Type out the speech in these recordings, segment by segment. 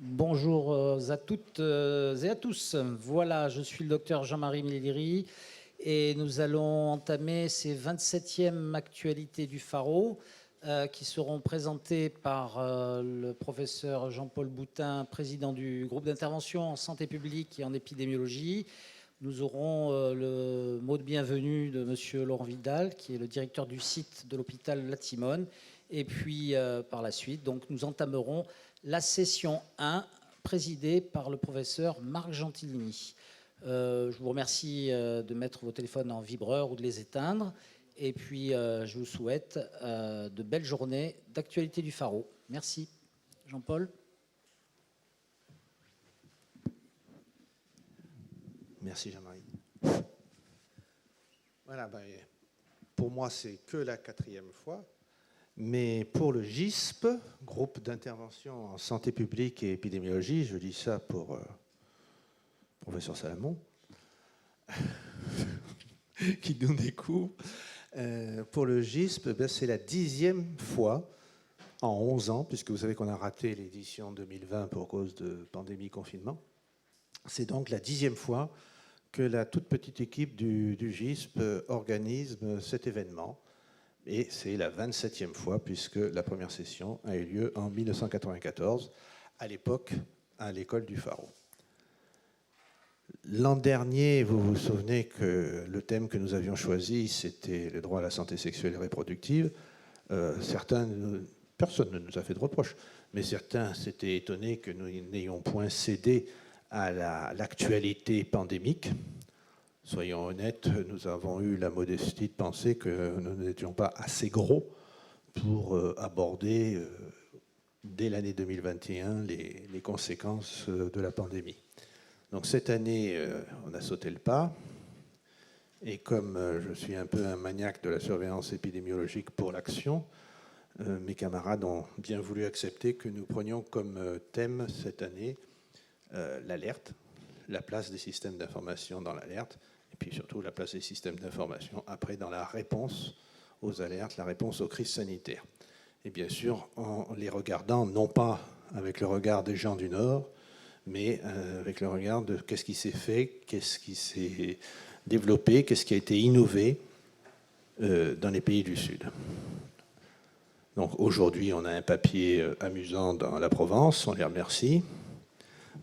Bonjour à toutes et à tous. Voilà, je suis le docteur Jean-Marie Milliri et nous allons entamer ces 27e actualités du Pharo qui seront présentées par le professeur Jean-Paul Boutin, président du groupe d'intervention en santé publique et en épidémiologie. Nous aurons le mot de bienvenue de monsieur Laurent Vidal, qui est le directeur du site de l'hôpital La Timone. Et puis, par la suite, donc, nous entamerons la session 1, présidée par le professeur Marc Gentilini. Je vous remercie de mettre vos téléphones en vibreur ou de les éteindre. Et puis, je vous souhaite de belles journées d'actualité du Pharo. Merci. Jean-Paul. Merci Jean-Marie. Voilà, pour moi, c'est que la 4e fois. Mais pour le GISP, groupe d'intervention en santé publique et épidémiologie, je dis ça pour professeur Salamon, qui nous découvre. Pour le GISP, c'est la 10e fois en 11 ans, puisque vous savez qu'on a raté l'édition 2020 pour cause de pandémie, confinement. C'est donc la 10e fois que la toute petite équipe du GISP organise cet événement. Et c'est la 27e fois, puisque la première session a eu lieu en 1994, à l'époque, à l'école du Pharo. L'an dernier, vous vous souvenez que le thème que nous avions choisi, c'était le droit à la santé sexuelle et reproductive. Personne ne nous a fait de reproches, mais certains s'étaient étonnés que nous n'ayons point cédé à l'actualité pandémique. Soyons honnêtes, nous avons eu la modestie de penser que nous n'étions pas assez gros pour aborder, dès l'année 2021, les conséquences de la pandémie. Donc cette année, on a sauté le pas. Et comme je suis un peu un maniaque de la surveillance épidémiologique pour l'action, mes camarades ont bien voulu accepter que nous prenions comme thème cette année l'alerte, la place des systèmes d'information dans l'alerte, et puis surtout la place des systèmes d'information après dans la réponse aux alertes, la réponse aux crises sanitaires. Et bien sûr, en les regardant, non pas avec le regard des gens du Nord, mais avec le regard de qu'est-ce qui s'est fait, qu'est-ce qui s'est développé, qu'est-ce qui a été innové dans les pays du Sud. Donc aujourd'hui, on a un papier amusant dans la Provence, on les remercie.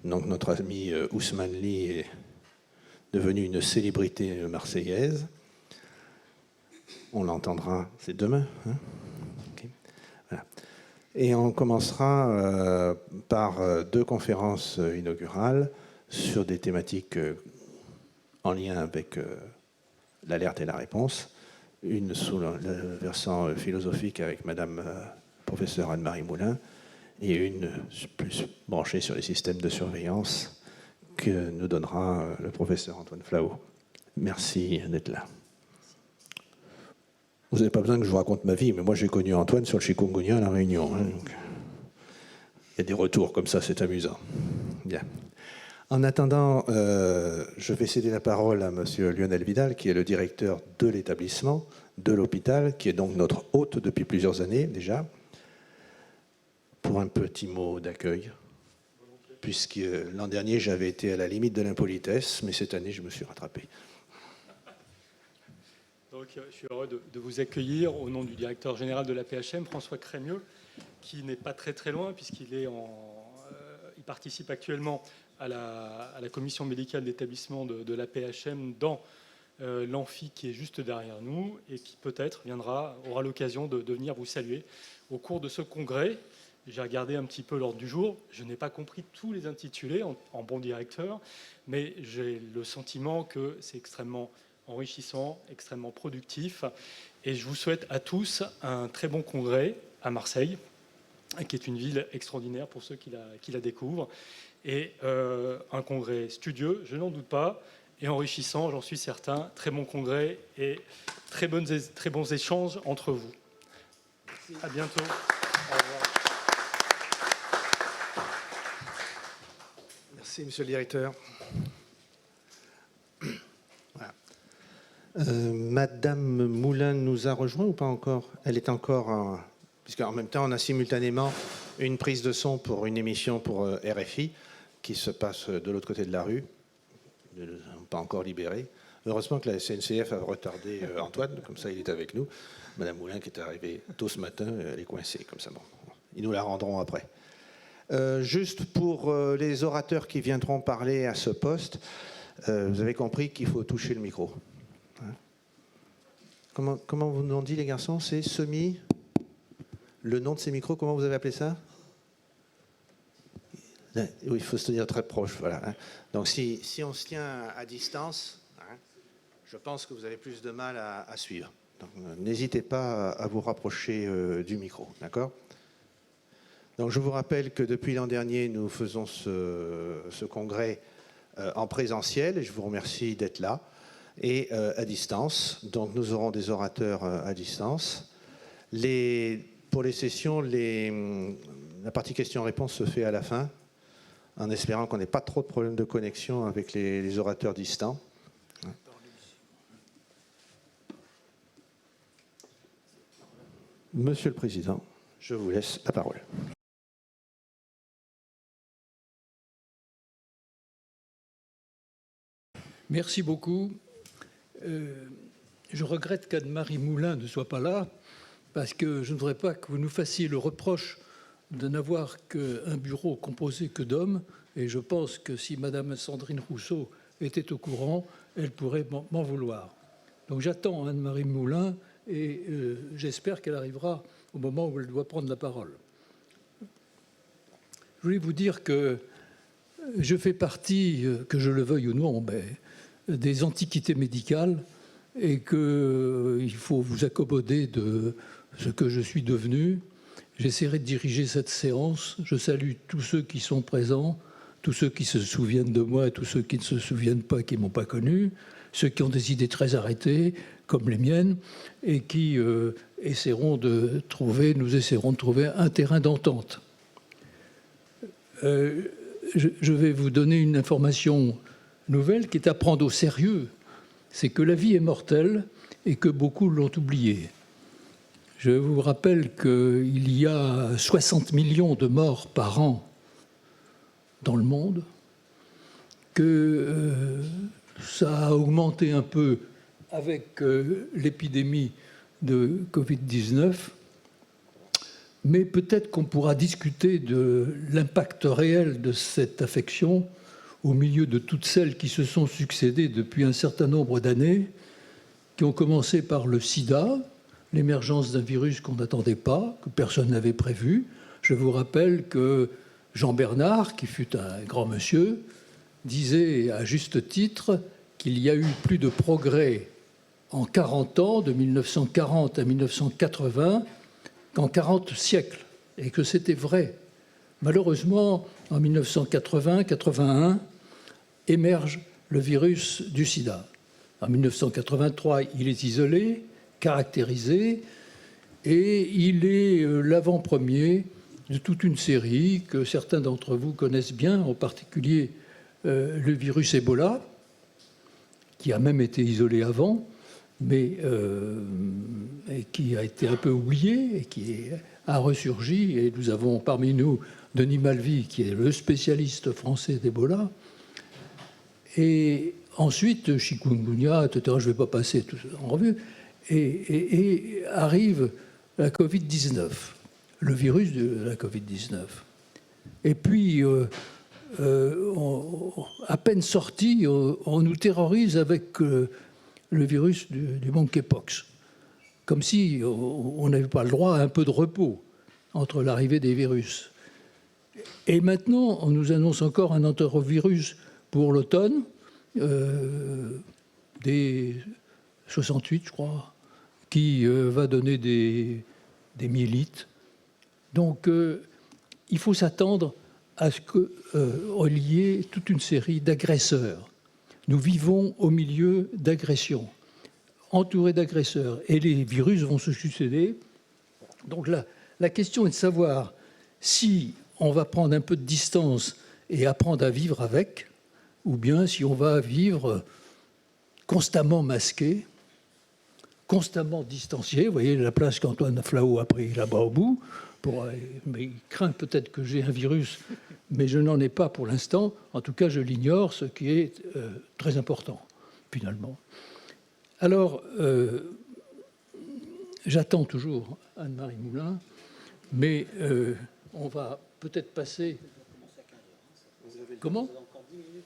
Donc notre ami Ousmane Ly est devenu une célébrité marseillaise. On l'entendra, c'est demain. Hein, okay. Voilà. Et on commencera par 2 conférences inaugurales sur des thématiques en lien avec l'alerte et la réponse. Une sous le versant philosophique avec Madame professeure Anne-Marie Moulin, et une plus branchée sur les systèmes de surveillance que nous donnera le professeur Antoine Flahault. Merci d'être là. Vous n'avez pas besoin que je vous raconte ma vie, mais moi j'ai connu Antoine sur le chikungunya à La Réunion. Hein, donc il y a des retours comme ça, c'est amusant. Bien. En attendant, je vais céder la parole à monsieur Lionel Vidal, qui est le directeur de l'établissement, de l'hôpital, qui est donc notre hôte depuis plusieurs années déjà, pour un petit mot d'accueil, puisque l'an dernier, j'avais été à la limite de l'impolitesse, mais cette année, je me suis rattrapé. Donc, je suis heureux de vous accueillir au nom du directeur général de la PHM, François Crémieux, qui n'est pas très loin, puisqu'il il participe actuellement à la commission médicale d'établissement de la PHM dans l'amphi qui est juste derrière nous et qui peut-être aura l'occasion de venir vous saluer au cours de ce congrès. J'ai regardé un petit peu l'ordre du jour. Je n'ai pas compris tous les intitulés en bon directeur, mais j'ai le sentiment que c'est extrêmement enrichissant, extrêmement productif. Et je vous souhaite à tous un très bon congrès à Marseille, qui est une ville extraordinaire pour ceux qui la découvrent. Et un congrès studieux, je n'en doute pas, et enrichissant, j'en suis certain. Très bon congrès et très bons échanges entre vous. Merci. À bientôt. Au revoir. Merci, monsieur le directeur. Voilà. Madame Moulin nous a rejoint ou pas encore? Elle est encore... puisqu'en même temps, on a simultanément une prise de son pour une émission pour RFI qui se passe de l'autre côté de la rue. Nous ne sommes pas encore libérés. Heureusement que la SNCF a retardé Antoine, comme ça il est avec nous. Madame Moulin qui est arrivée tôt ce matin, elle est coincée, comme ça. Bon, ils nous la rendront après. Juste pour les orateurs qui viendront parler à ce poste, vous avez compris qu'il faut toucher le micro. Hein? Comment vous nous en dit les garçons? C'est semi. Le nom de ces micros, comment vous avez appelé ça? Oui, il faut se tenir très proche. Voilà. Hein. Donc si on se tient à distance, hein, je pense que vous avez plus de mal à suivre. Donc n'hésitez pas à vous rapprocher du micro, d'accord? Donc je vous rappelle que depuis l'an dernier, nous faisons ce congrès en présentiel, et je vous remercie d'être là, et à distance. Donc nous aurons des orateurs à distance. Pour les sessions, la partie questions-réponses se fait à la fin, en espérant qu'on n'ait pas trop de problèmes de connexion avec les orateurs distants. Monsieur le Président, je vous laisse la parole. Merci beaucoup. Je regrette qu'Anne-Marie Moulin ne soit pas là, parce que je ne voudrais pas que vous nous fassiez le reproche de n'avoir qu'un bureau composé que d'hommes. Et je pense que si Madame Sandrine Rousseau était au courant, elle pourrait m'en vouloir. Donc j'attends Anne-Marie Moulin et j'espère qu'elle arrivera au moment où elle doit prendre la parole. Je voulais vous dire que je fais partie, que je le veuille ou non, des antiquités médicales et qu'il faut vous accommoder de ce que je suis devenu. J'essaierai de diriger cette séance. Je salue tous ceux qui sont présents, tous ceux qui se souviennent de moi, tous ceux qui ne se souviennent pas, qui ne m'ont pas connu, ceux qui ont des idées très arrêtées, comme les miennes, et qui nous essaierons de trouver un terrain d'entente. Je vais vous donner une information nouvelle qui est à prendre au sérieux. C'est que la vie est mortelle et que beaucoup l'ont oubliée. Je vous rappelle qu'il y a 60 millions de morts par an dans le monde, que ça a augmenté un peu avec l'épidémie de Covid-19, mais peut-être qu'on pourra discuter de l'impact réel de cette affection au milieu de toutes celles qui se sont succédées depuis un certain nombre d'années, qui ont commencé par le sida, l'émergence d'un virus qu'on n'attendait pas, que personne n'avait prévu. Je vous rappelle que Jean Bernard, qui fut un grand monsieur, disait à juste titre qu'il y a eu plus de progrès en 40 ans, de 1940 à 1980, qu'en 40 siècles, et que c'était vrai. Malheureusement, en 1980-81, émerge le virus du sida. En 1983, il est isolé, caractérisé, et il est l'avant-premier de toute une série que certains d'entre vous connaissent bien, en particulier le virus Ebola, qui a même été isolé avant, mais et qui a été un peu oublié et qui a ressurgi. Et nous avons parmi nous Denis Malvy, qui est le spécialiste français d'Ebola. Et ensuite, chikungunya, etc., je ne vais pas passer tout ça en revue, et arrive la Covid-19, le virus de la Covid-19. Et puis, à peine sorti, on nous terrorise avec le virus du monkeypox, comme si on n'avait pas le droit à un peu de repos entre l'arrivée des virus. Et maintenant, on nous annonce encore un entérovirus pour l'automne, des 68, je crois, qui va donner des myélites. Donc, il faut s'attendre à ce qu'il y ait toute une série d'agresseurs. Nous vivons au milieu d'agressions, entourés d'agresseurs, et les virus vont se succéder. Donc la question est de savoir si on va prendre un peu de distance et apprendre à vivre avec, ou bien si on va vivre constamment masqué, constamment distancié. Vous voyez la place qu'Antoine Flau a pris là-bas au bout. Mais il craint peut-être que j'ai un virus, mais je n'en ai pas pour l'instant. En tout cas, je l'ignore, ce qui est très important, finalement. Alors, j'attends toujours Anne-Marie Moulin, mais on va peut-être passer... Comment ? Vous avez encore 10 minutes.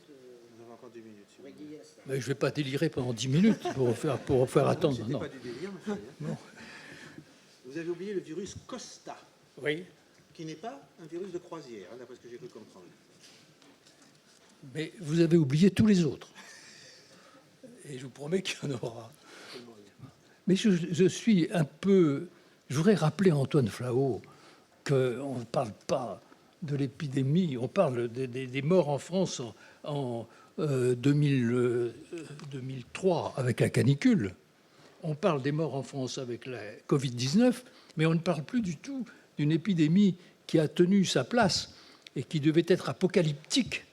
Mais je ne vais pas délirer pendant 10 minutes pour faire attendre. C'était Non. pas du délire, monsieur. Non. Vous avez oublié le virus Costa, Oui, qui n'est pas un virus de croisière, hein, d'après ce que j'ai cru comprendre. mais vous avez oublié tous les autres. Et je vous promets qu'il y en aura. Mais je suis un peu... Je voudrais rappeler à Antoine Flahault qu'on ne parle pas de l'épidémie, on parle des morts en France en 2003 avec la canicule. On parle des morts en France avec la Covid-19, mais on ne parle plus du tout d'une épidémie qui a tenu sa place et qui devait être apocalyptique,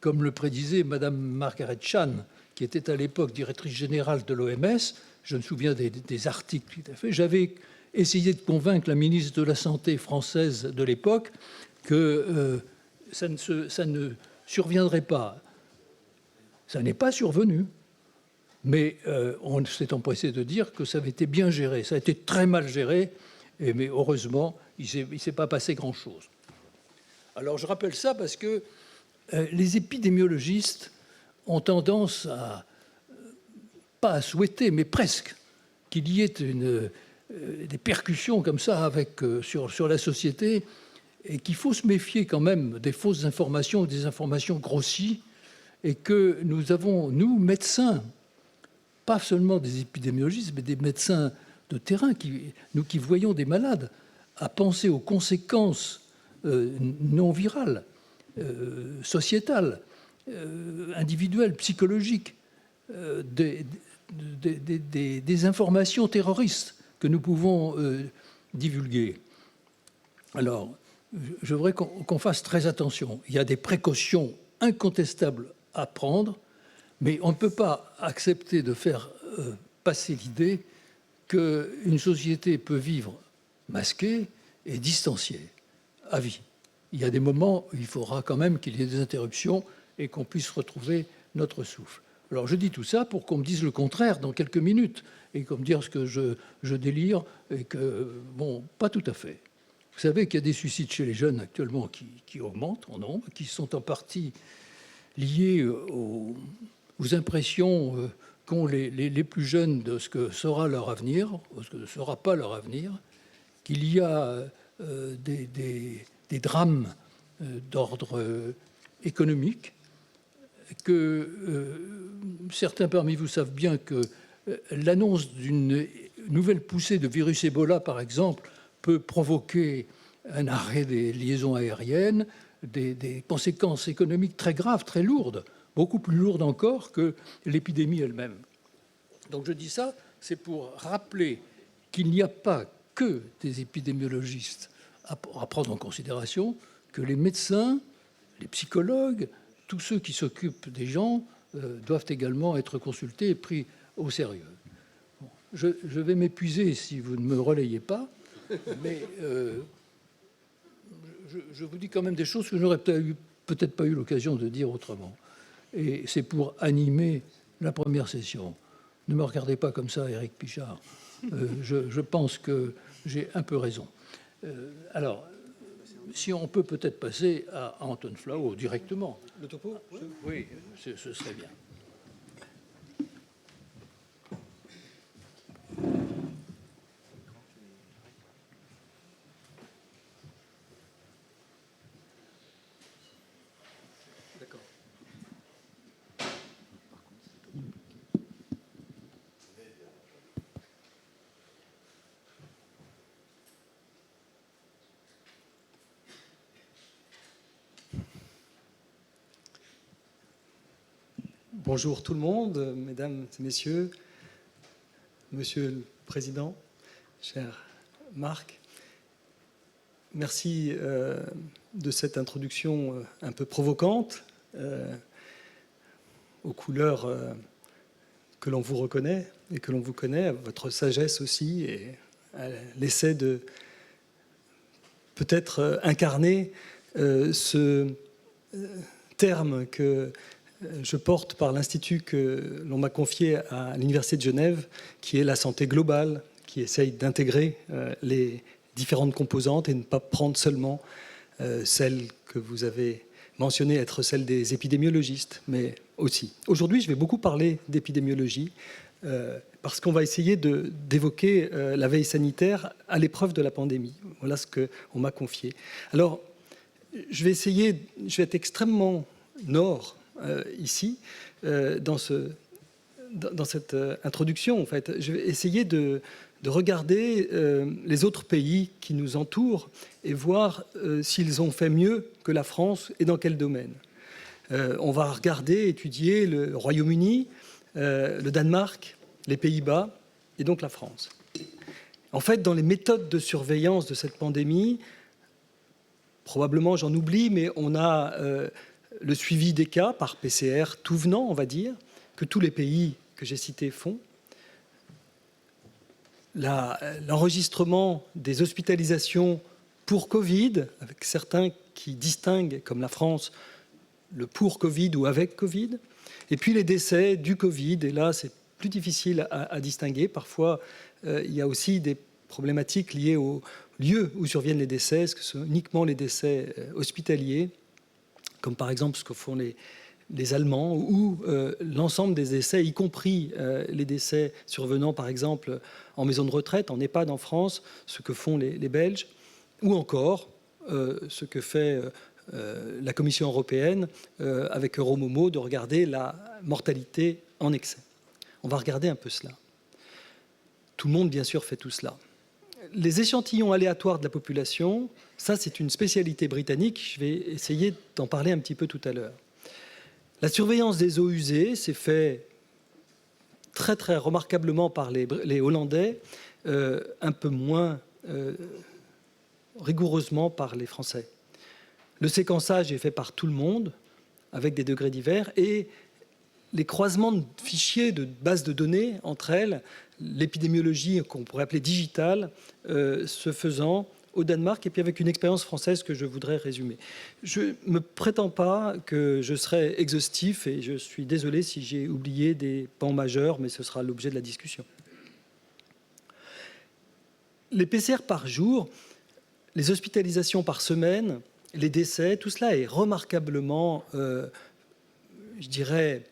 comme le prédisait Madame Margaret Chan, qui était à l'époque directrice générale de l'OMS. Je me souviens des articles qu'il a fait. J'avais essayé de convaincre la ministre de la Santé française de l'époque que ça ne surviendrait pas. Ça n'est pas survenu. Mais on s'est empressé de dire que ça avait été bien géré. Ça a été très mal géré, mais heureusement, il ne s'est pas passé grand-chose. Alors je rappelle ça parce que les épidémiologistes ont tendance à, pas à souhaiter, mais presque, qu'il y ait des percussions comme ça sur la société, et qu'il faut se méfier quand même des fausses informations, des informations grossies, et que nous avons, nous, médecins, pas seulement des épidémiologistes, mais des médecins de terrain, nous qui voyons des malades, à penser aux conséquences non virales, sociétales, individuelles, psychologiques, des informations terroristes que nous pouvons divulguer. Alors, je voudrais qu'on fasse très attention. Il y a des précautions incontestables à prendre, mais on ne peut pas accepter de faire passer l'idée qu'une société peut vivre masquée et distanciée à vie. Il y a des moments où il faudra quand même qu'il y ait des interruptions et qu'on puisse retrouver notre souffle. Alors je dis tout ça pour qu'on me dise le contraire dans quelques minutes et qu'on me dise que je délire et que, bon, pas tout à fait. Vous savez qu'il y a des suicides chez les jeunes actuellement qui augmentent en nombre, qui sont en partie liés aux impressions qu'ont les plus jeunes de ce que sera leur avenir, ou ce que ne sera pas leur avenir, qu'il y a des drames d'ordre économique, que certains parmi vous savent bien que l'annonce d'une nouvelle poussée de virus Ebola, par exemple, peut provoquer un arrêt des liaisons aériennes, des conséquences économiques très graves, très lourdes, beaucoup plus lourdes encore que l'épidémie elle-même. Donc je dis ça, c'est pour rappeler qu'il n'y a pas que des épidémiologistes à prendre en considération, que les médecins, les psychologues, tous ceux qui s'occupent des gens doivent également être consultés et pris au sérieux. Bon, je vais m'épuiser si vous ne me relayez pas, mais je vous dis quand même des choses que je n'aurais peut-être pas eu l'occasion de dire autrement. Et c'est pour animer la première session. Ne me regardez pas comme ça, Éric Pichard. Je pense que j'ai un peu raison. Alors, si on peut peut-être passer à Antoine Flahault directement. Le topo ? Oui, ce serait bien. D'accord. Bonjour tout le monde, mesdames et messieurs, monsieur le président, cher Marc. Merci de cette introduction un peu provocante, aux couleurs que l'on vous reconnaît et que l'on vous connaît, à votre sagesse aussi, et à l'essai de peut-être incarner ce terme que je porte par l'Institut que l'on m'a confié à l'Université de Genève, qui est la santé globale, qui essaye d'intégrer les différentes composantes et ne pas prendre seulement celle que vous avez mentionnée être celle des épidémiologistes, mais aussi. Aujourd'hui, je vais beaucoup parler d'épidémiologie parce qu'on va essayer d'évoquer la veille sanitaire à l'épreuve de la pandémie. Voilà ce qu'on m'a confié. Alors, je vais être extrêmement nord ici, dans cette introduction, en fait. Je vais essayer de regarder les autres pays qui nous entourent et voir s'ils ont fait mieux que la France et dans quel domaine. On va regarder, étudier le Royaume-Uni, le Danemark, les Pays-Bas et donc la France. En fait, dans les méthodes de surveillance de cette pandémie, probablement j'en oublie, mais on a le suivi des cas par PCR tout venant, on va dire, que tous les pays que j'ai cités font. L'enregistrement des hospitalisations pour Covid, avec certains qui distinguent, comme la France, le pour Covid ou avec Covid, et puis les décès du Covid, et là c'est plus difficile à distinguer. Parfois, il y a aussi des problématiques liées au lieu où surviennent les décès. Est-ce que ce sont uniquement les décès hospitaliers, comme par exemple ce que font les Allemands, ou l'ensemble des décès, y compris les décès survenant par exemple en maison de retraite, en EHPAD en France, ce que font les Belges, ou encore ce que fait la Commission européenne avec Euromomo, de regarder la mortalité en excès. On va regarder un peu cela. Tout le monde, bien sûr, fait tout cela. Les échantillons aléatoires de la population, ça c'est une spécialité britannique, je vais essayer d'en parler un petit peu tout à l'heure. La surveillance des eaux usées s'est fait très très remarquablement par les Hollandais, un peu moins rigoureusement par les Français. Le séquençage est fait par tout le monde, avec des degrés divers, et les croisements de fichiers, de bases de données entre elles, l'épidémiologie qu'on pourrait appeler digitale, se faisant au Danemark, et puis avec une expérience française que je voudrais résumer. Je ne me prétends pas que je serai exhaustif, et je suis désolé si j'ai oublié des pans majeurs, mais ce sera l'objet de la discussion. Les PCR par jour, les hospitalisations par semaine, les décès, tout cela est remarquablement, je dirais,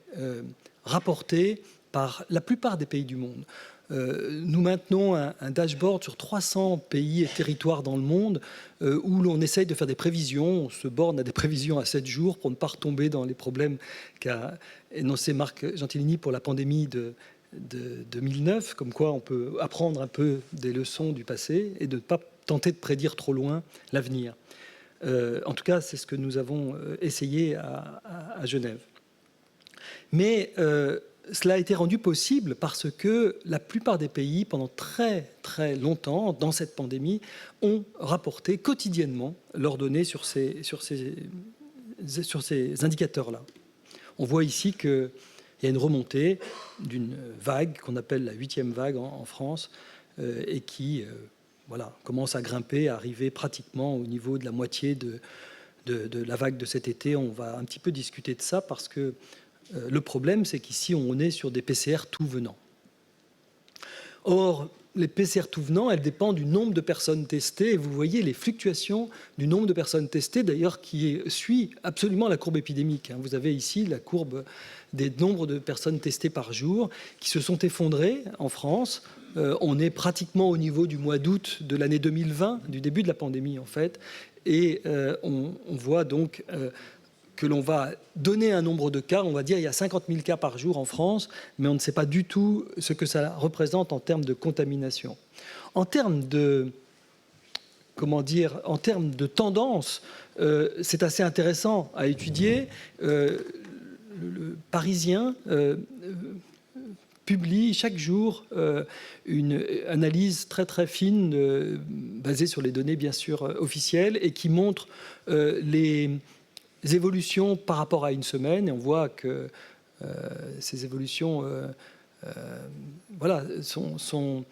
rapporté par la plupart des pays du monde. Nous maintenons un dashboard sur 300 pays et territoires dans le monde où l'on essaye de faire des prévisions. On se borne à des prévisions à 7 jours pour ne pas retomber dans les problèmes qu'a énoncé Marc Gentilini pour la pandémie de 2009, comme quoi on peut apprendre un peu des leçons du passé et de ne pas tenter de prédire trop loin l'avenir. En tout cas, c'est ce que nous avons essayé à Genève. Mais cela a été rendu possible parce que la plupart des pays, pendant très très longtemps, dans cette pandémie, ont rapporté quotidiennement leurs données sur ces indicateurs-là. On voit ici qu'il y a une remontée d'une vague qu'on appelle la 8e vague en France et qui commence à grimper, à arriver pratiquement au niveau de la moitié de la vague de cet été. On va un petit peu discuter de ça parce que le problème, c'est qu'ici, on est sur des PCR tout venant. Or, les PCR tout venant, elles dépendent du nombre de personnes testées. Et vous voyez les fluctuations du nombre de personnes testées, d'ailleurs, qui suit absolument la courbe épidémique. Vous avez ici la courbe des nombres de personnes testées par jour qui se sont effondrées en France. On est pratiquement au niveau du mois d'août de l'année 2020, du début de la pandémie, en fait. Et on voit donc que l'on va donner un nombre de cas, on va dire il y a 50 000 cas par jour en France, mais on ne sait pas du tout ce que ça représente en termes de contamination. En termes de, en termes de tendance, c'est assez intéressant à étudier. Le Parisien publie chaque jour une analyse très très fine, basée sur les données bien sûr officielles, et qui montre les évolutions par rapport à une semaine, et on voit que ces évolutions sont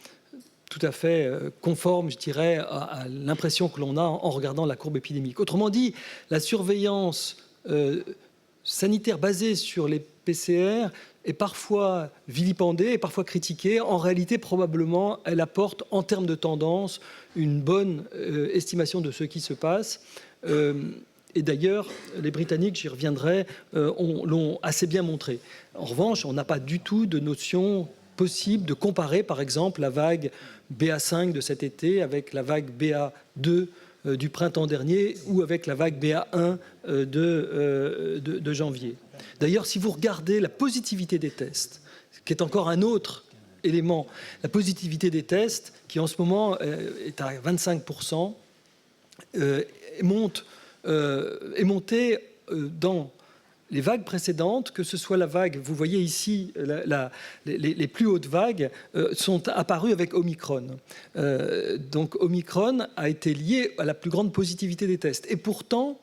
tout à fait conforme, je dirais, à l'impression que l'on a en regardant la courbe épidémique. Autrement dit, la surveillance sanitaire basée sur les PCR est parfois vilipendée et parfois critiquée. En réalité, probablement, elle apporte, en termes de tendance, une bonne estimation de ce qui se passe. Et d'ailleurs, les Britanniques, j'y reviendrai, l'ont assez bien montré. En revanche, on n'a pas du tout de notion possible de comparer, par exemple, la vague BA5 de cet été avec la vague BA2 du printemps dernier ou avec la vague BA1 de janvier. D'ailleurs, si vous regardez la positivité des tests, qui est encore un autre élément, la positivité des tests, qui en ce moment est à 25%, est montée dans les vagues précédentes, que ce soit la vague, vous voyez ici, les plus hautes vagues sont apparues avec Omicron. Donc Omicron a été lié à la plus grande positivité des tests. Et pourtant,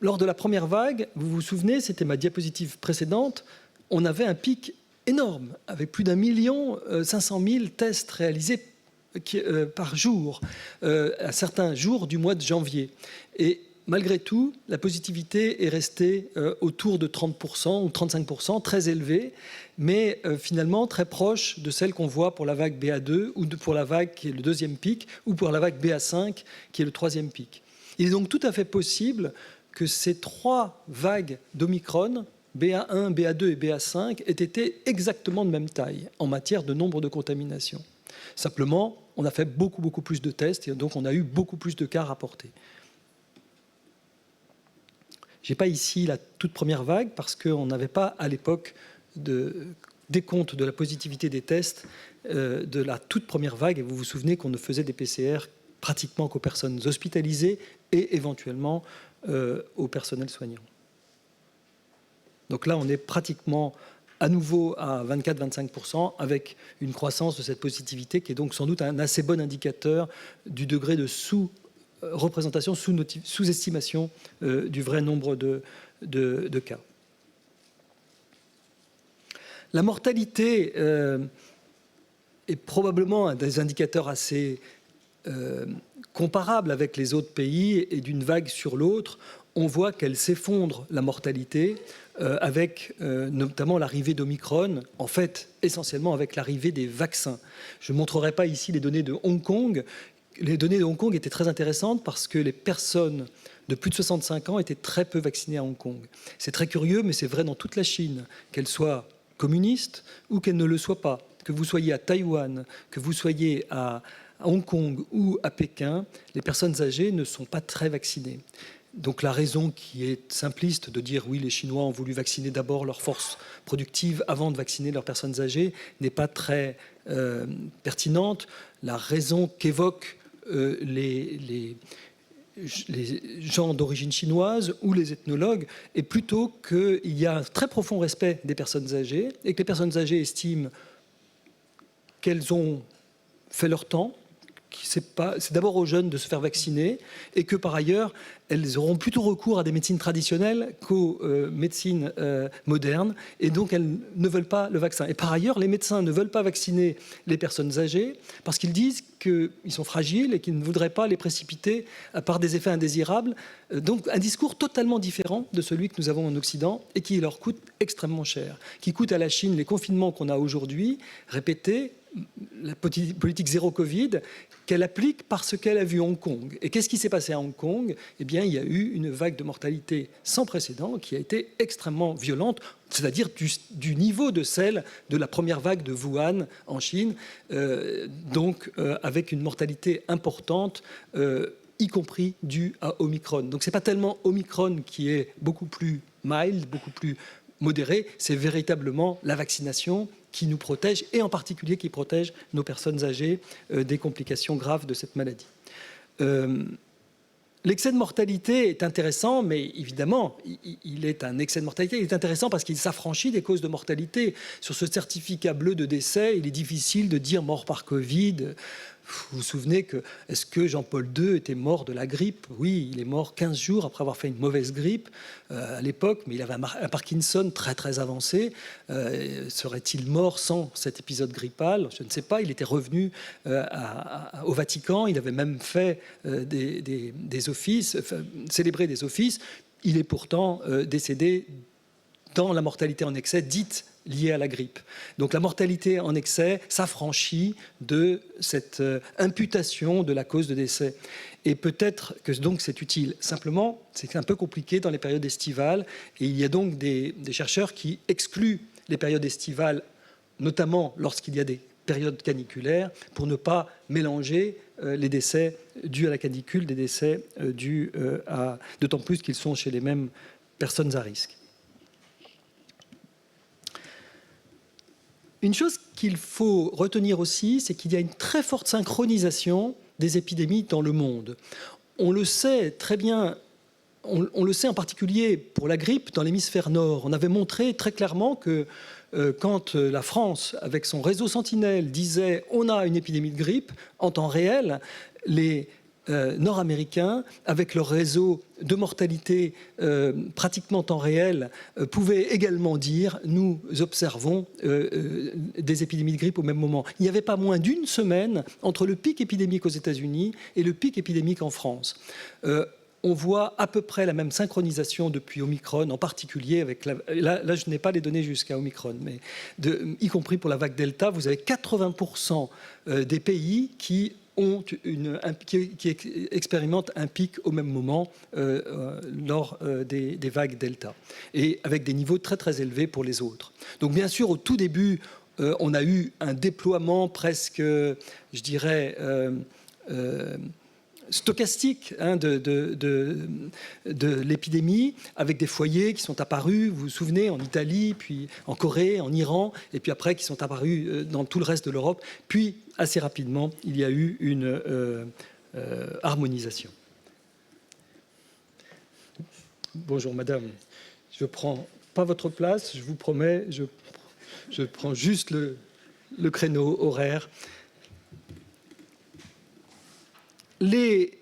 lors de la première vague, vous vous souvenez, c'était ma diapositive précédente, on avait un pic énorme, avec plus d'1 500 000 tests réalisés par jour, à certains jours du mois de janvier. Et malgré tout, la positivité est restée autour de 30% ou 35%, très élevée, mais finalement très proche de celle qu'on voit pour la vague BA2 ou pour la vague qui est le deuxième pic ou pour la vague BA5 qui est le troisième pic. Il est donc tout à fait possible que ces trois vagues d'Omicron, BA1, BA2 et BA5, aient été exactement de même taille en matière de nombre de contaminations. Simplement, on a fait beaucoup plus de tests et donc on a eu beaucoup plus de cas rapportés. Je n'ai pas ici la toute première vague parce qu'on n'avait pas à l'époque de décompte de la positivité des tests de la toute première vague. Et vous vous souvenez qu'on ne faisait des PCR pratiquement qu'aux personnes hospitalisées et éventuellement au personnel soignant. Donc là, on est pratiquement à nouveau à 24-25% avec une croissance de cette positivité qui est donc sans doute un assez bon indicateur du degré de sous-représentation, sous-estimation du vrai nombre de cas. La mortalité est probablement un des indicateurs assez comparable avec les autres pays et d'une vague sur l'autre, on voit qu'elle s'effondre, la mortalité, avec notamment l'arrivée d'Omicron, en fait essentiellement avec l'arrivée des vaccins. Je ne montrerai pas ici les données de Hong Kong. Les données de Hong Kong étaient très intéressantes parce que les personnes de plus de 65 ans étaient très peu vaccinées à Hong Kong. C'est très curieux, mais c'est vrai dans toute la Chine, qu'elle soit communiste ou qu'elle ne le soit pas. Que vous soyez à Taïwan, que vous soyez à Hong Kong ou à Pékin, les personnes âgées ne sont pas très vaccinées. Donc la raison qui est simpliste de dire oui, les Chinois ont voulu vacciner d'abord leur force productive avant de vacciner leurs personnes âgées n'est pas très pertinente. La raison qu'évoquent les gens d'origine chinoise ou les ethnologues est plutôt qu'il y a un très profond respect des personnes âgées et que les personnes âgées estiment qu'elles ont fait leur temps, c'est d'abord aux jeunes de se faire vacciner et que par ailleurs, elles auront plutôt recours à des médecines traditionnelles qu'aux médecines modernes et donc elles ne veulent pas le vaccin. Et par ailleurs, les médecins ne veulent pas vacciner les personnes âgées parce qu'ils disent qu'ils sont fragiles et qu'ils ne voudraient pas les précipiter par des effets indésirables. Donc un discours totalement différent de celui que nous avons en Occident et qui leur coûte extrêmement cher, qui coûte à la Chine les confinements qu'on a aujourd'hui, répétés, la politique zéro Covid qu'elle applique parce qu'elle a vu Hong Kong. Et qu'est-ce qui s'est passé à Hong Kong ? Eh bien, il y a eu une vague de mortalité sans précédent qui a été extrêmement violente, c'est-à-dire du niveau de celle de la première vague de Wuhan en Chine, avec une mortalité importante, y compris due à Omicron. Donc ce n'est pas tellement Omicron qui est beaucoup plus mild, beaucoup plus modéré, c'est véritablement la vaccination qui nous protège et en particulier qui protège nos personnes âgées des complications graves de cette maladie. L'excès de mortalité est intéressant, mais évidemment, il est un excès de mortalité. Il est intéressant parce qu'il s'affranchit des causes de mortalité. Sur ce certificat bleu de décès, il est difficile de dire mort par Covid. Vous vous souvenez est-ce que Jean-Paul II était mort de la grippe? Oui, il est mort 15 jours après avoir fait une mauvaise grippe à l'époque, mais il avait un Parkinson très très avancé. Serait-il mort sans cet épisode grippal? Je ne sais pas. Il était revenu au Vatican. Il avait même fait des offices, célébré des offices. Il est pourtant décédé dans la mortalité en excès dite liée à la grippe. Donc la mortalité en excès s'affranchit de cette imputation de la cause de décès. Et peut-être que donc c'est utile. Simplement, c'est un peu compliqué dans les périodes estivales. Et il y a donc des chercheurs qui excluent les périodes estivales, notamment lorsqu'il y a des périodes caniculaires, pour ne pas mélanger les décès dus à la canicule, des décès dus d'autant plus qu'ils sont chez les mêmes personnes à risque. Une chose qu'il faut retenir aussi, c'est qu'il y a une très forte synchronisation des épidémies dans le monde. On le sait très bien, on le sait en particulier pour la grippe dans l'hémisphère nord. On avait montré très clairement que quand la France, avec son réseau Sentinelle, disait « on a une épidémie de grippe », en temps réel, les nord-américains, avec leur réseau de mortalité pratiquement en temps réel, pouvaient également dire « nous observons des épidémies de grippe au même moment ». Il n'y avait pas moins d'une semaine entre le pic épidémique aux États-Unis et le pic épidémique en France. On voit à peu près la même synchronisation depuis Omicron, en particulier avec là je n'ai pas les données jusqu'à Omicron, mais y compris pour la vague Delta, vous avez 80% des pays qui expérimentent un pic au même moment lors des vagues Delta, et avec des niveaux très très élevés pour les autres. Donc bien sûr, au tout début, on a eu un déploiement presque, je dirais, stochastique de l'épidémie, avec des foyers qui sont apparus, vous vous souvenez, en Italie, puis en Corée, en Iran, et puis après qui sont apparus dans tout le reste de l'Europe. Puis, assez rapidement, il y a eu une harmonisation. Bonjour, madame. Je ne prends pas votre place, je vous promets, je prends juste le créneau horaire. Les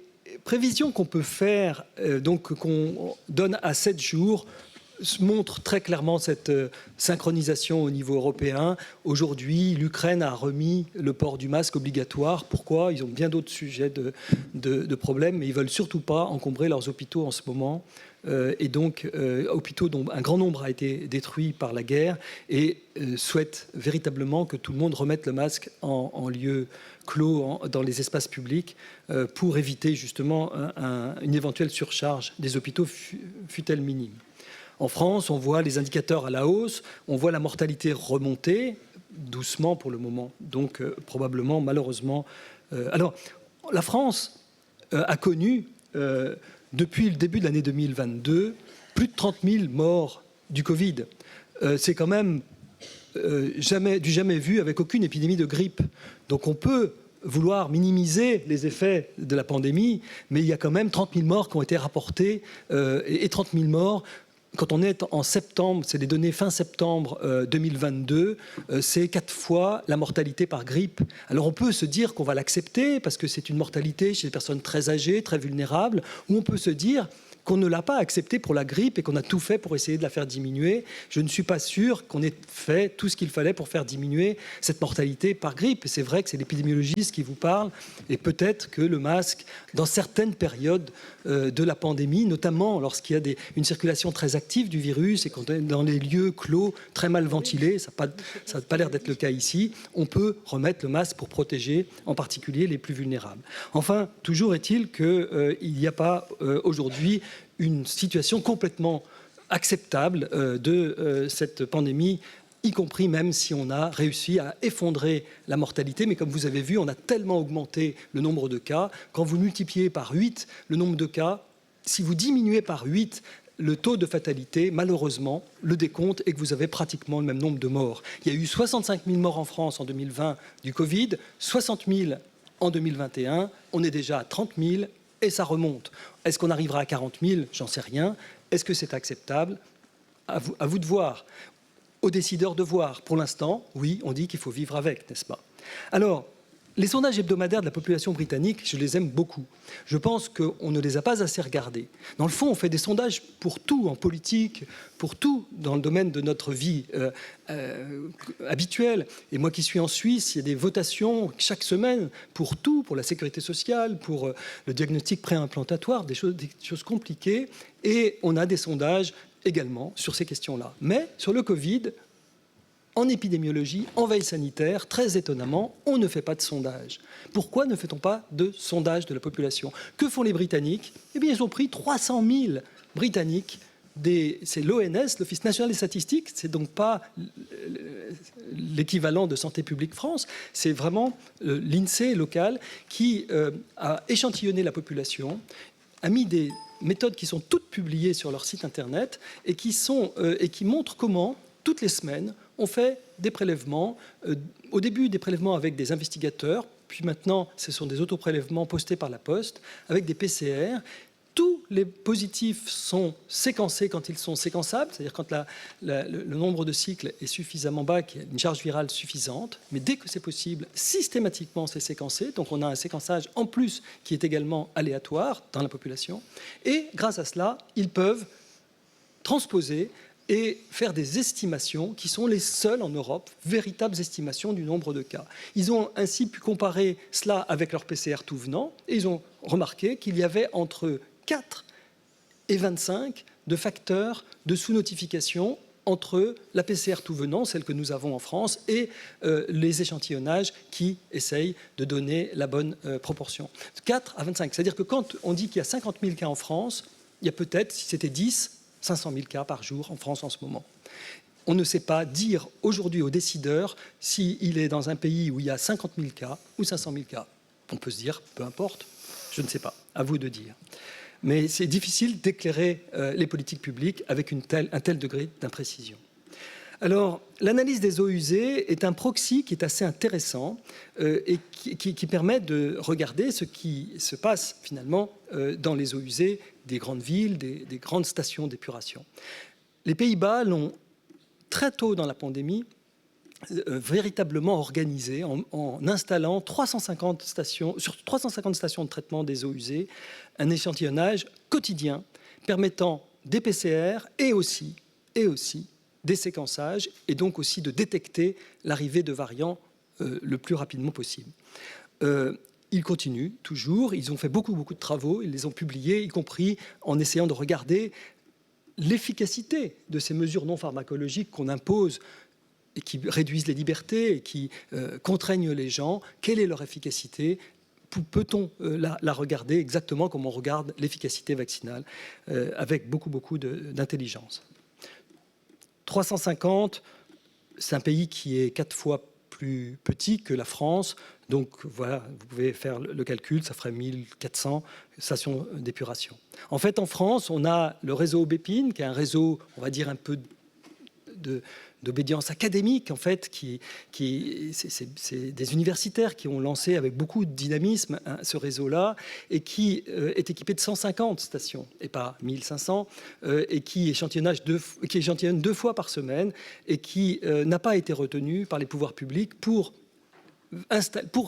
prévisions qu'on peut faire, donc qu'on donne à 7 jours, montrent très clairement cette synchronisation au niveau européen. Aujourd'hui, l'Ukraine a remis le port du masque obligatoire. Pourquoi? Ils ont bien d'autres sujets de problèmes, mais ils ne veulent surtout pas encombrer leurs hôpitaux en ce moment. Et donc, hôpitaux dont un grand nombre a été détruit par la guerre, et souhaitent véritablement que tout le monde remette le masque en lieu clos dans les espaces publics pour éviter justement une éventuelle surcharge des hôpitaux, fût-elle minime. En France, on voit les indicateurs à la hausse, on voit la mortalité remonter, doucement pour le moment, donc probablement, malheureusement. Alors, la France a connu, depuis le début de l'année 2022, plus de 30 000 morts du Covid. C'est quand même du jamais vu avec aucune épidémie de grippe. Donc on peut vouloir minimiser les effets de la pandémie, mais il y a quand même 30 000 morts qui ont été rapportés, et 30 000 morts, quand on est en septembre, c'est les données fin septembre 2022, c'est 4 fois la mortalité par grippe. Alors on peut se dire qu'on va l'accepter parce que c'est une mortalité chez les personnes très âgées, très vulnérables, ou on peut se dire qu'on ne l'a pas accepté pour la grippe et qu'on a tout fait pour essayer de la faire diminuer. Je ne suis pas sûr qu'on ait fait tout ce qu'il fallait pour faire diminuer cette mortalité par grippe. Et c'est vrai que c'est l'épidémiologiste qui vous parle, et peut-être que le masque, dans certaines périodes de la pandémie, notamment lorsqu'il y a une circulation très active du virus et qu'on est dans les lieux clos, très mal ventilés, ça n'a pas l'air d'être le cas ici, on peut remettre le masque pour protéger en particulier les plus vulnérables. Enfin, toujours est-il qu'il n'y a pas aujourd'hui une situation complètement acceptable de cette pandémie, y compris même si on a réussi à effondrer la mortalité. Mais comme vous avez vu, on a tellement augmenté le nombre de cas. Quand vous multipliez par 8 le nombre de cas, si vous diminuez par 8 le taux de fatalité, malheureusement, le décompte est que vous avez pratiquement le même nombre de morts. Il y a eu 65 000 morts en France en 2020 du Covid, 60 000 en 2021. On est déjà à 30 000 et ça remonte. Est-ce qu'on arrivera à 40 000? J'en sais rien. Est-ce que c'est acceptable? À vous de voir. Aux décideurs de voir. Pour l'instant, oui, on dit qu'il faut vivre avec, n'est-ce pas? Alors, Les sondages hebdomadaires de la population britannique, je les aime beaucoup. Je pense qu'on ne les a pas assez regardés. Dans le fond, on fait des sondages pour tout en politique, pour tout dans le domaine de notre vie habituelle. Et moi qui suis en Suisse, il y a des votations chaque semaine pour tout, pour la sécurité sociale, pour le diagnostic préimplantatoire, des choses compliquées. Et on a des sondages également sur ces questions-là. Mais sur le Covid, en épidémiologie, en veille sanitaire, très étonnamment, on ne fait pas de sondage. Pourquoi ne fait-on pas de sondage de la population? Que font les Britanniques? Eh bien, ils ont pris 300 000 Britanniques. C'est l'ONS, l'Office national des statistiques, c'est donc pas l'équivalent de Santé publique France, c'est vraiment l'INSEE local qui a échantillonné la population, a mis des méthodes qui sont toutes publiées sur leur site internet et qui montrent comment, toutes les semaines, on fait des prélèvements, au début des prélèvements avec des investigateurs, puis maintenant ce sont des autoprélèvements postés par la Poste, avec des PCR. Tous les positifs sont séquencés quand ils sont séquençables, c'est-à-dire quand le nombre de cycles est suffisamment bas, qu'il y a une charge virale suffisante, mais dès que c'est possible, systématiquement c'est séquencé, donc on a un séquençage en plus qui est également aléatoire dans la population, et grâce à cela, ils peuvent transposer et faire des estimations qui sont les seules en Europe, véritables estimations du nombre de cas. Ils ont ainsi pu comparer cela avec leur PCR tout venant, et ils ont remarqué qu'il y avait entre 4 et 25 de facteurs de sous-notification entre la PCR tout venant, celle que nous avons en France, et les échantillonnages qui essayent de donner la bonne proportion. 4 à 25, c'est-à-dire que quand on dit qu'il y a 50 000 cas en France, il y a peut-être, si c'était 10, 500 000 cas par jour en France en ce moment. On ne sait pas dire aujourd'hui aux décideurs s'il est dans un pays où il y a 50 000 cas ou 500 000 cas. On peut se dire, peu importe, je ne sais pas, à vous de dire. Mais c'est difficile d'éclairer les politiques publiques avec un tel degré d'imprécision. Alors, l'analyse des eaux usées est un proxy qui est assez intéressant et qui permet de regarder ce qui se passe finalement dans les eaux usées des grandes villes, des grandes stations d'épuration. Les Pays-Bas l'ont très tôt dans la pandémie véritablement organisé en installant 350 stations, sur 350 stations de traitement des eaux usées, un échantillonnage quotidien permettant des PCR et aussi des séquençages et donc aussi de détecter l'arrivée de variants le plus rapidement possible. Ils continuent toujours, ils ont fait beaucoup de travaux, ils les ont publiés, y compris en essayant de regarder l'efficacité de ces mesures non pharmacologiques qu'on impose et qui réduisent les libertés et qui contraignent les gens. Quelle est leur efficacité? Peut-on la regarder exactement comme on regarde l'efficacité vaccinale, avec beaucoup d'intelligence. 350, c'est un pays qui est 4 fois plus petit que la France. Donc voilà, vous pouvez faire le calcul, ça ferait 1400 stations d'épuration. En fait, en France, on a le réseau Aubépine, qui est un réseau, on va dire, un peu d'obédience académique, en fait, c'est des universitaires qui ont lancé avec beaucoup de dynamisme ce réseau-là et qui est équipé de 150 stations et pas 1500 et qui échantillonne 2 fois par semaine et qui n'a pas été retenu par les pouvoirs publics pour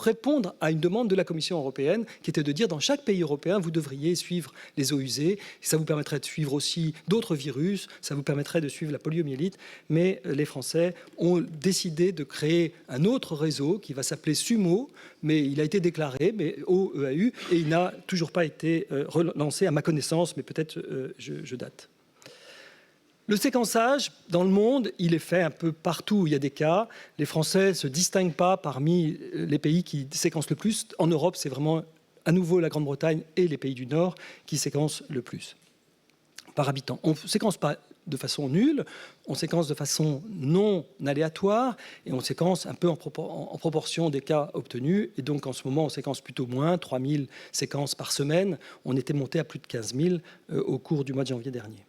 répondre à une demande de la Commission européenne qui était de dire dans chaque pays européen, vous devriez suivre les eaux usées. Ça vous permettrait de suivre aussi d'autres virus, ça vous permettrait de suivre la poliomyélite. Mais les Français ont décidé de créer un autre réseau qui va s'appeler SUMO, mais il a été déclaré, mais au EAU, et il n'a toujours pas été relancé à ma connaissance, mais peut-être je date. Le séquençage, dans le monde, il est fait un peu partout où il y a des cas. Les Français ne se distinguent pas parmi les pays qui séquencent le plus. En Europe, c'est vraiment à nouveau la Grande-Bretagne et les pays du Nord qui séquencent le plus par habitant. On ne séquence pas de façon nulle, on séquence de façon non aléatoire et on séquence un peu en proportion des cas obtenus. Et donc en ce moment, on séquence plutôt moins, 3000 séquences par semaine. On était monté à plus de 15 000 au cours du mois de janvier dernier.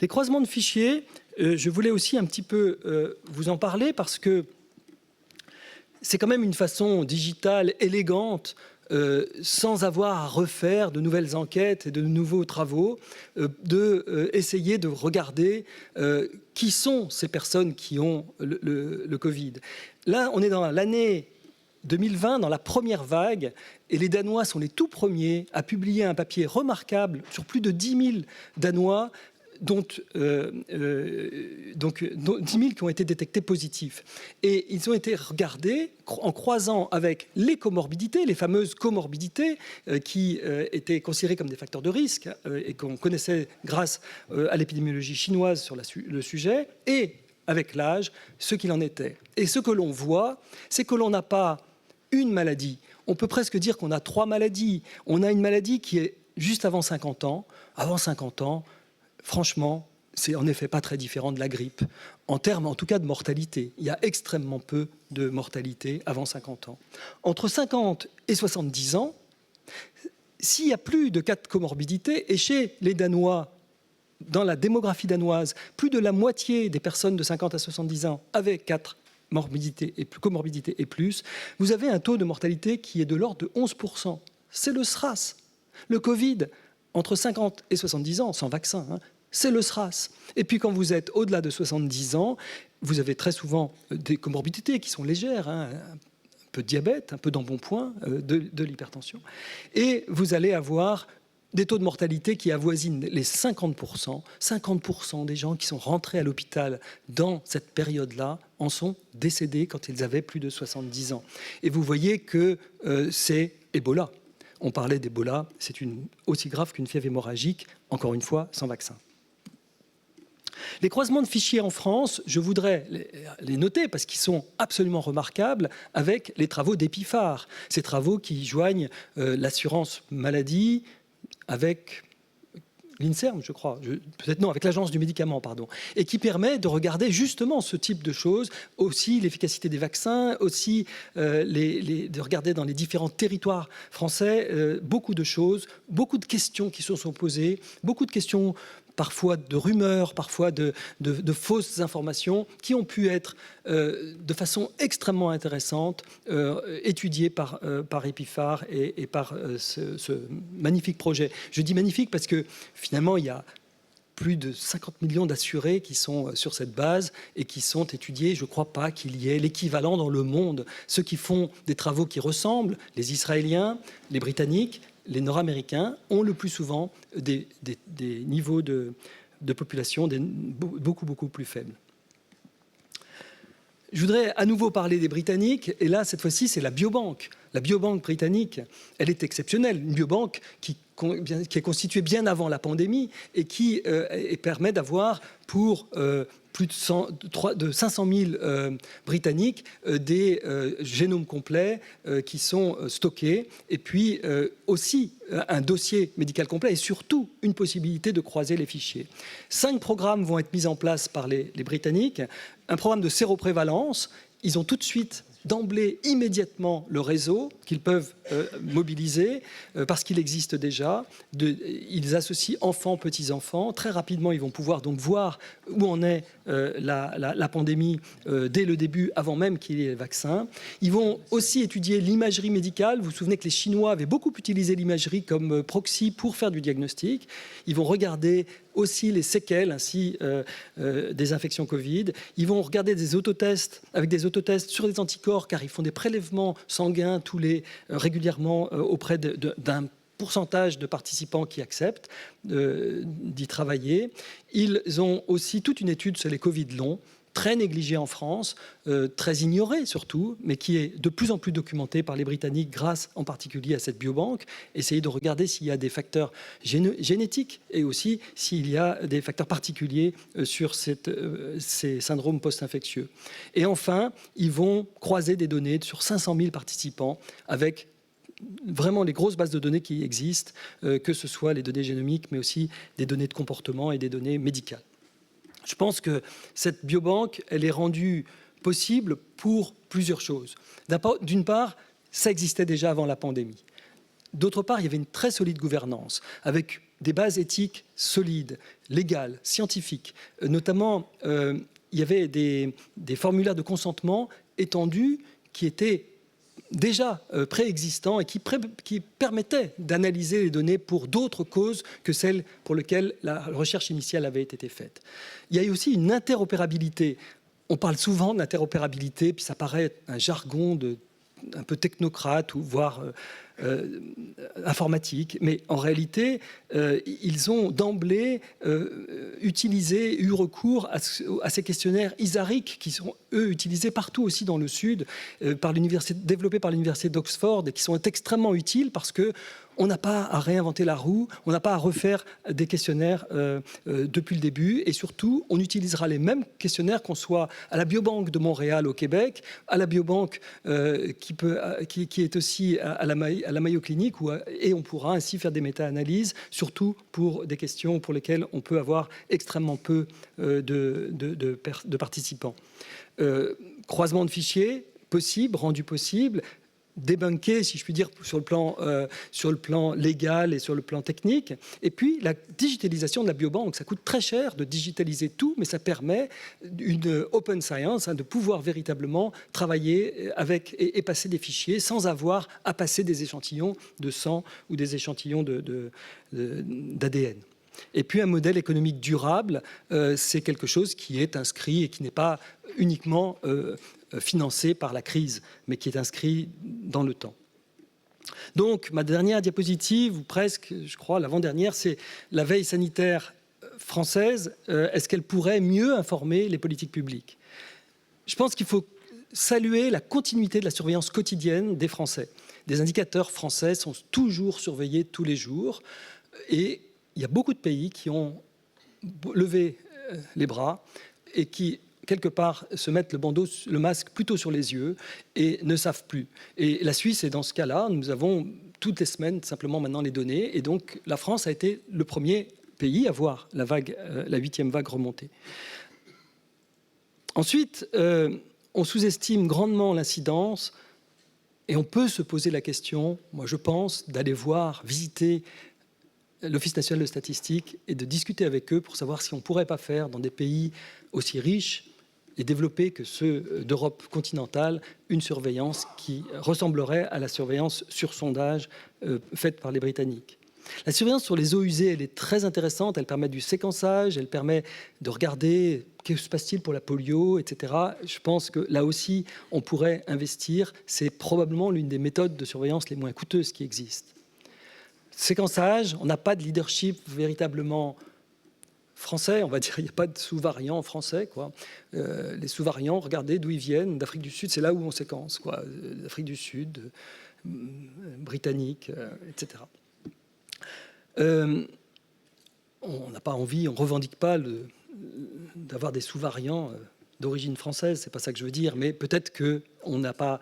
Les croisements de fichiers, je voulais aussi un petit peu vous en parler parce que c'est quand même une façon digitale élégante, sans avoir à refaire de nouvelles enquêtes et de nouveaux travaux, d'essayer de regarder qui sont ces personnes qui ont le Covid. Là, on est dans l'année 2020, dans la première vague, et les Danois sont les tout premiers à publier un papier remarquable sur plus de 10 000 Danois, dont 10 000 qui ont été détectés positifs. Et ils ont été regardés en croisant avec les comorbidités, les fameuses comorbidités qui étaient considérées comme des facteurs de risque et qu'on connaissait grâce à l'épidémiologie chinoise sur le sujet, et avec l'âge, ce qu'il en était. Et ce que l'on voit, c'est que l'on n'a pas une maladie. On peut presque dire qu'on a 3 maladies. On a une maladie qui est juste avant 50 ans. Avant 50 ans, franchement, c'est en effet pas très différent de la grippe, en termes en tout cas de mortalité. Il y a extrêmement peu de mortalité avant 50 ans. Entre 50 et 70 ans, s'il y a plus de cas de comorbidité, et chez les Danois, dans la démographie danoise, plus de la moitié des personnes de 50 à 70 ans avaient 4 comorbidités et plus, vous avez un taux de mortalité qui est de l'ordre de 11%. C'est le SRAS. Le Covid, entre 50 et 70 ans, sans vaccin, c'est le SRAS. Et puis quand vous êtes au-delà de 70 ans, vous avez très souvent des comorbidités qui sont légères, un peu de diabète, un peu d'embonpoint, de l'hypertension. Et vous allez avoir des taux de mortalité qui avoisinent les 50%. 50% des gens qui sont rentrés à l'hôpital dans cette période-là en sont décédés quand ils avaient plus de 70 ans. Et vous voyez que c'est Ebola. On parlait d'Ebola, c'est aussi grave qu'une fièvre hémorragique, encore une fois, sans vaccin. Les croisements de fichiers en France, je voudrais les noter parce qu'ils sont absolument remarquables avec les travaux d'Epiphare. Ces travaux qui joignent l'assurance maladie avec l'INSERM, je crois, peut-être non, avec l'Agence du médicament, pardon, et qui permet de regarder justement ce type de choses, aussi l'efficacité des vaccins, aussi de regarder dans les différents territoires français beaucoup de choses, beaucoup de questions qui se sont posées, beaucoup de questions parfois de rumeurs, parfois de fausses informations qui ont pu être de façon extrêmement intéressante étudiées par Epiphare et par ce magnifique projet. Je dis magnifique parce que finalement il y a plus de 50 millions d'assurés qui sont sur cette base et qui sont étudiés. Je ne crois pas qu'il y ait l'équivalent dans le monde. Ceux qui font des travaux qui ressemblent, les Israéliens, les Britanniques, les Nord-Américains ont le plus souvent des niveaux de population beaucoup plus faibles. Je voudrais à nouveau parler des Britanniques, et là, cette fois-ci, c'est la biobanque. La biobanque britannique, elle est exceptionnelle. Une biobanque qui est constituée bien avant la pandémie et qui permet d'avoir pour plus de 500 000 Britanniques des génomes complets qui sont stockés, et puis aussi un dossier médical complet et surtout une possibilité de croiser les fichiers. 5 programmes vont être mis en place par les Britanniques. Un programme de séroprévalence. Ils ont tout de suite, d'emblée, immédiatement, le réseau qu'ils peuvent mobiliser parce qu'il existe déjà. Ils associent enfants, petits-enfants. Très rapidement, ils vont pouvoir donc voir où en est la pandémie dès le début, avant même qu'il y ait les vaccins. Ils vont aussi étudier l'imagerie médicale. Vous vous souvenez que les Chinois avaient beaucoup utilisé l'imagerie comme proxy pour faire du diagnostic. Ils vont regarder aussi les séquelles ainsi des infections Covid. Ils vont regarder des autotests avec des autotests sur des anticorps car ils font des prélèvements sanguins régulièrement auprès d'un pourcentage de participants qui acceptent d'y travailler. Ils ont aussi toute une étude sur les Covid longs, très négligée en France, très ignorée surtout, mais qui est de plus en plus documentée par les Britanniques grâce en particulier à cette biobanque. Essayer de regarder s'il y a des facteurs génétiques et aussi s'il y a des facteurs particuliers sur ces syndromes post-infectieux. Et enfin, ils vont croiser des données sur 500 000 participants avec vraiment les grosses bases de données qui existent, que ce soit les données génomiques, mais aussi des données de comportement et des données médicales. Je pense que cette biobanque, elle est rendue possible pour plusieurs choses. D'une part, ça existait déjà avant la pandémie. D'autre part, il y avait une très solide gouvernance, avec des bases éthiques solides, légales, scientifiques. Notamment, il y avait des formulaires de consentement étendus qui étaient déjà préexistants et qui permettaient d'analyser les données pour d'autres causes que celles pour lesquelles la recherche initiale avait été faite. Il y a aussi une interopérabilité. On parle souvent d'interopérabilité, puis ça paraît un jargon de un peu technocrates, ou voire informatiques. Mais en réalité, ils ont d'emblée eu recours à ces questionnaires ISARIC, qui sont, eux, utilisés partout aussi dans le Sud, développés par l'université d'Oxford, et qui sont extrêmement utiles parce que on n'a pas à réinventer la roue, on n'a pas à refaire des questionnaires depuis le début, et surtout, on utilisera les mêmes questionnaires qu'on soit à la Biobanque de Montréal au Québec, à la Biobanque qui est aussi à la Mayo Clinic, et on pourra ainsi faire des méta-analyses, surtout pour des questions pour lesquelles on peut avoir extrêmement peu de participants. Croisement de fichiers possible, rendu possible, débunké, si je puis dire, sur le plan légal et sur le plan technique. Et puis, la digitalisation de la biobanque, ça coûte très cher de digitaliser tout, mais ça permet une open science, de pouvoir véritablement travailler avec et passer des fichiers sans avoir à passer des échantillons de sang ou des échantillons d'ADN. Et puis un modèle économique durable, c'est quelque chose qui est inscrit et qui n'est pas uniquement financé par la crise, mais qui est inscrit dans le temps. Donc ma dernière diapositive, ou presque, je crois, l'avant-dernière, c'est la veille sanitaire française. Est-ce qu'elle pourrait mieux informer les politiques publiques ? Je pense qu'il faut saluer la continuité de la surveillance quotidienne des Français. Des indicateurs français sont toujours surveillés tous les jours, et il y a beaucoup de pays qui ont levé les bras et qui, quelque part, se mettent le masque plutôt sur les yeux et ne savent plus. Et la Suisse est dans ce cas-là. Nous avons toutes les semaines simplement maintenant les données. Et donc, la France a été le premier pays à voir la 8e vague remonter. Ensuite, on sous-estime grandement l'incidence et on peut se poser la question, moi je pense, d'aller visiter l'Office national de statistique et de discuter avec eux pour savoir si on ne pourrait pas faire dans des pays aussi riches et développés que ceux d'Europe continentale une surveillance qui ressemblerait à la surveillance sur sondage faite par les Britanniques. La surveillance sur les eaux usées, elle est très intéressante, elle permet du séquençage, elle permet de regarder que se passe-t-il pour la polio, etc. Je pense que là aussi, on pourrait investir. C'est probablement l'une des méthodes de surveillance les moins coûteuses qui existent. Séquençage, on n'a pas de leadership véritablement français, on va dire, il n'y a pas de sous-variants français, quoi. Les sous-variants, regardez d'où ils viennent, d'Afrique du Sud, c'est là où on séquence, quoi. D'Afrique du Sud, britannique, etc. On n'a pas envie, on ne revendique pas d'avoir des sous-variants d'origine française, c'est pas ça que je veux dire, mais peut-être qu'on n'a pas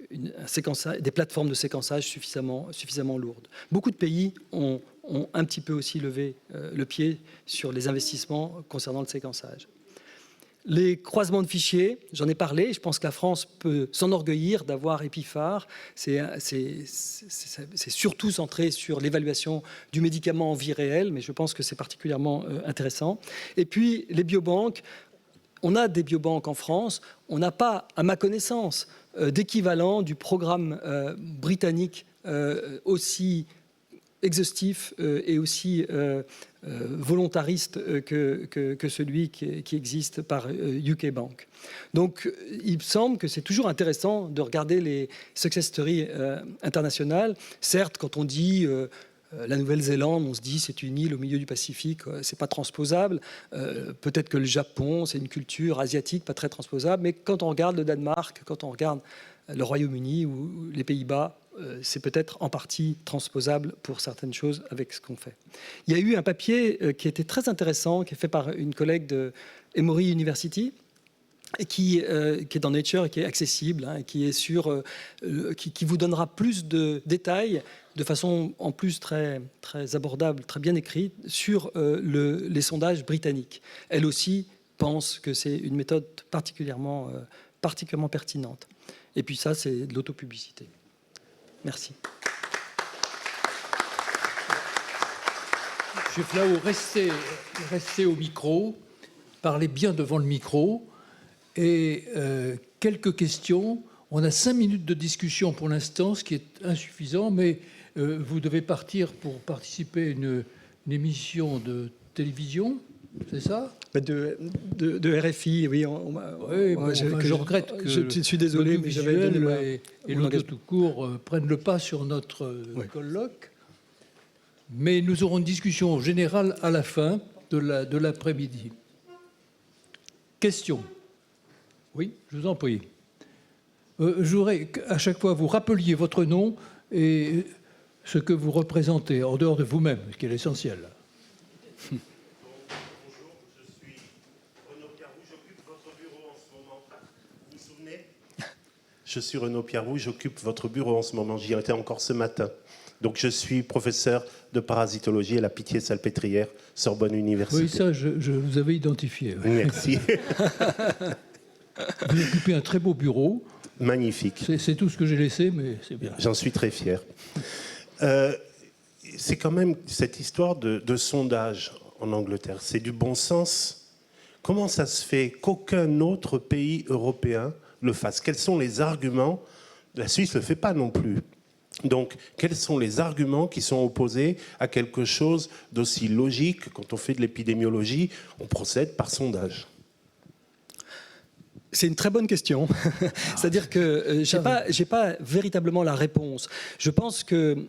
des plateformes de séquençage suffisamment lourdes. Beaucoup de pays ont un petit peu aussi levé le pied sur les investissements concernant le séquençage. Les croisements de fichiers, j'en ai parlé, je pense que la France peut s'enorgueillir d'avoir EpiPhare. C'est surtout centré sur l'évaluation du médicament en vie réelle, mais je pense que c'est particulièrement intéressant. Et puis les biobanques, on a des biobanques en France, on n'a pas, à ma connaissance, d'équivalent du programme britannique aussi exhaustif et aussi volontariste que celui qui existe par UK Bank. Donc, il me semble que c'est toujours intéressant de regarder les success stories internationales. Certes, quand on dit la Nouvelle-Zélande, on se dit c'est une île au milieu du Pacifique, c'est pas transposable. Peut-être que le Japon, c'est une culture asiatique, pas très transposable. Mais quand on regarde le Danemark, quand on regarde le Royaume-Uni ou les Pays-Bas, c'est peut-être en partie transposable pour certaines choses avec ce qu'on fait. Il y a eu un papier qui était très intéressant, qui est fait par une collègue de Emory University, et qui est dans Nature et qui est accessible, et qui est qui vous donnera plus de détails de façon en plus très, très abordable, très bien écrite, sur les sondages britanniques. Elle aussi pense que c'est une méthode particulièrement pertinente. Et puis ça, c'est de l'autopublicité. Merci. Monsieur Flao, restez au micro, parlez bien devant le micro. Et quelques questions. On a 5 minutes de discussion pour l'instant, ce qui est insuffisant, mais vous devez partir pour participer à une émission de télévision. c'est ça? De RFI, oui. Oui, bon, je regrette que je suis désolé, mais j'avais donné et l'audio tout court prennent le pas sur notre colloque. Mais nous aurons une discussion générale à la fin de l'après-midi. Question. Oui, je vous en prie. Je voudrais qu'à chaque fois vous rappeliez votre nom et ce que vous représentez en dehors de vous-même, ce qui est l'essentiel. Bonjour, je suis Renaud Pierroux, j'occupe votre bureau en ce moment. Vous vous souvenez? Je suis Renaud Pierroux, j'occupe votre bureau en ce moment. J'y étais encore ce matin. Donc je suis professeur de parasitologie à la Pitié-Salpêtrière, Sorbonne Université. Oui, ça, je vous avais identifié. Oui. Merci. Vous occupez un très beau bureau. Magnifique. C'est tout ce que j'ai laissé, mais c'est bien. J'en suis très fier. C'est quand même cette histoire de sondage en Angleterre. C'est du bon sens. Comment ça se fait qu'aucun autre pays européen le fasse? Quels sont les arguments? La Suisse ne le fait pas non plus. Donc, quels sont les arguments qui sont opposés à quelque chose d'aussi logique? Quand on fait de l'épidémiologie, on procède par sondage. C'est une très bonne question. C'est-à-dire que j'ai pas véritablement la réponse. Je pense que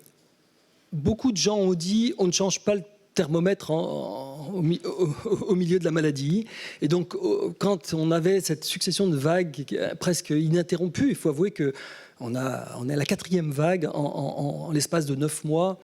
beaucoup de gens ont dit on ne change pas le thermomètre au milieu de la maladie. Et donc, quand on avait cette succession de vagues presque ininterrompues, il faut avouer que on est à la 4e vague en l'espace de 9 mois.